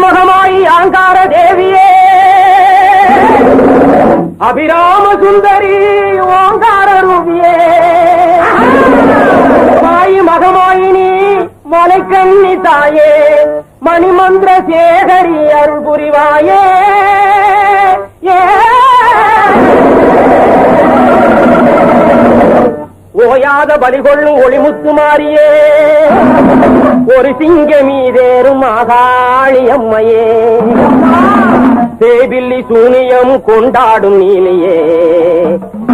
மகமாயி ஆங்கார தேவியே அபிராம சுந்தரி ஓங்கார ரூபியே மாயி மகமாயினி மலைக்கண்ணி தாயே மணிமந்திர சேகரி அருள் புரிவாயே ஓயாத பலிகொள்ளும் ஒளிமுத்து மாறியே ஒரு சிங்க மீதேறும் ஆகாளி அம்மையே சேபில்லி சூனியம் கொண்டாடும் நீலையே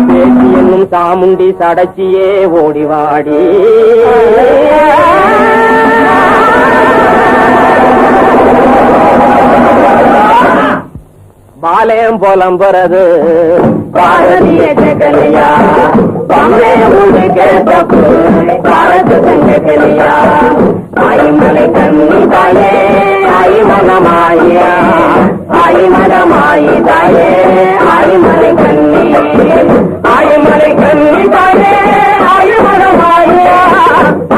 சேச்சி என்னும் சாமுண்டி சடச்சியே ஓடிவாடி பாலயம் புலம்புறது பாரதிய ஜெகலியா பாரத ஜெகலியா ஆயிமலை கண்ணி தாயே ஆயிமனமாயா ஆயிமனமாயி தாயே ஆயிமலை கண்ணி ஆயிமலை கண்ணி தாயே ஆயிமனமாயா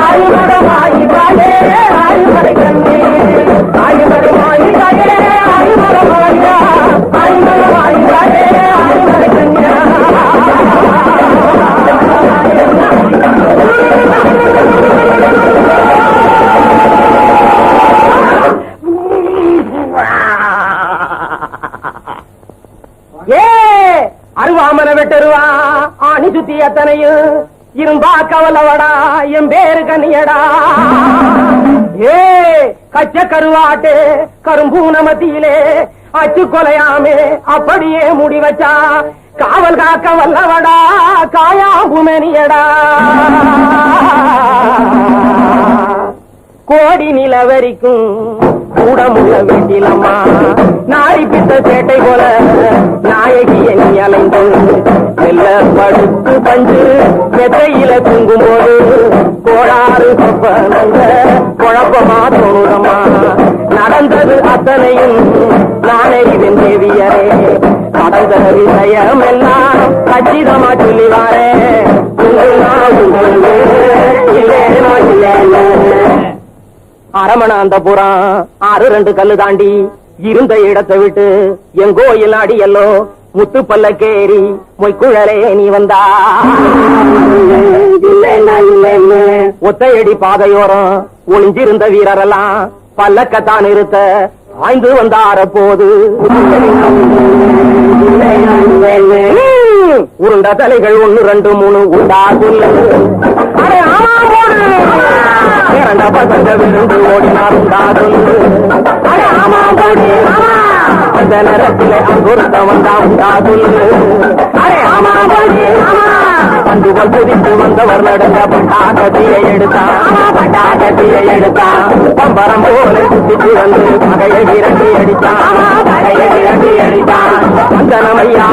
ஆயிமனமாயி தாயே ஆயிமலை கண்ணி ஆயிமனமாயி தாயே ஆயிமனமாயா ஆயிமனமாயி தாயே ஆயிமலை கண்ணியா அருவாமன வெட்டருவா ஆணி சுத்தி அத்தனையும் இரும்பா கவலவடா என் பேரு கனியடா ஏ கச்ச கருவாட்டு கரும்பூன மத்தியிலே அச்சு கொலையாமே அப்படியே முடி வச்சா காவல் காக்க வல்லவடா காயாபுமணியடா கோடி நிலவரிக்கும் கூடமுள்ள வீட்டிலம்மா நாய் பித்த சேட்டை போல நாயகி எண்ணி அலைந்து வெள்ள படுத்து பஞ்சு வெத்தையில தூங்கும் போது கோடாறு சொப்பனங்க குழப்பமா தோணுதம்மா நடந்தது அத்தனையும் நானே இதன் தேவியரே நடந்த விஷயம் எல்லாம் கச்சிதமா சொல்லிவாரே அரமணாந்தபுரம் 6-2 கல்லு தாண்டி இருந்த இடத்தை விட்டு எங்கோ இல்லாடி எல்லோ முத்து பல்லக்கேரி மொய்க்குழலே நீ வந்தா ஒத்தையடி பாதையோரம் ஒளிஞ்சிருந்த வீரரெல்லாம் பல்லக்கத்தான் இருத்த ஆய்ந்து வந்தார போது உருண்ட தலைகள் 1 2 3 உண்டா சொல்லு இரண்ட பசங்க விருந்து ஓடினார் உண்டா சொல்லு அந்த நேரத்தில் அங்குருத்த வந்தா உண்டா சொல்லு வந்து குதித்து வந்தவர் நடந்த பட்டாக்கத்தியை எடுத்தான் பம்பரம் போல சுத்திட்டு வந்து பகையை விரட்டி அடித்தான் வந்தனமையா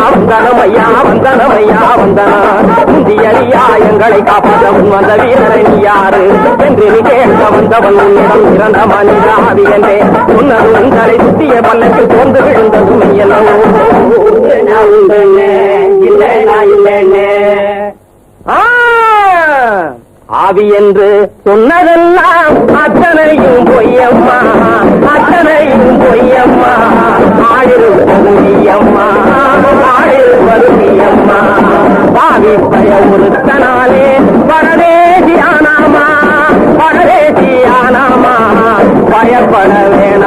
முந்தியலியா எங்களை காப்பாற்ற முன் வந்த வீரரை நீ யாரு என்று நீ கேட்க வந்தவன் உன்னிடம் இறந்த மனிதாவி என்றே உன்னது உங்களை சுத்திய பல்லக்கு போந்து விழுந்ததும் என்னவோ ஆவி என்று சொன்னதெல்லாம் அத்தனையும் பொய்யம்மா ஆடிருப்பது நீயம்மா பாவி பய ஒருத்தனாலே பரதேசி ஆனாமா பயப்பட வேணும்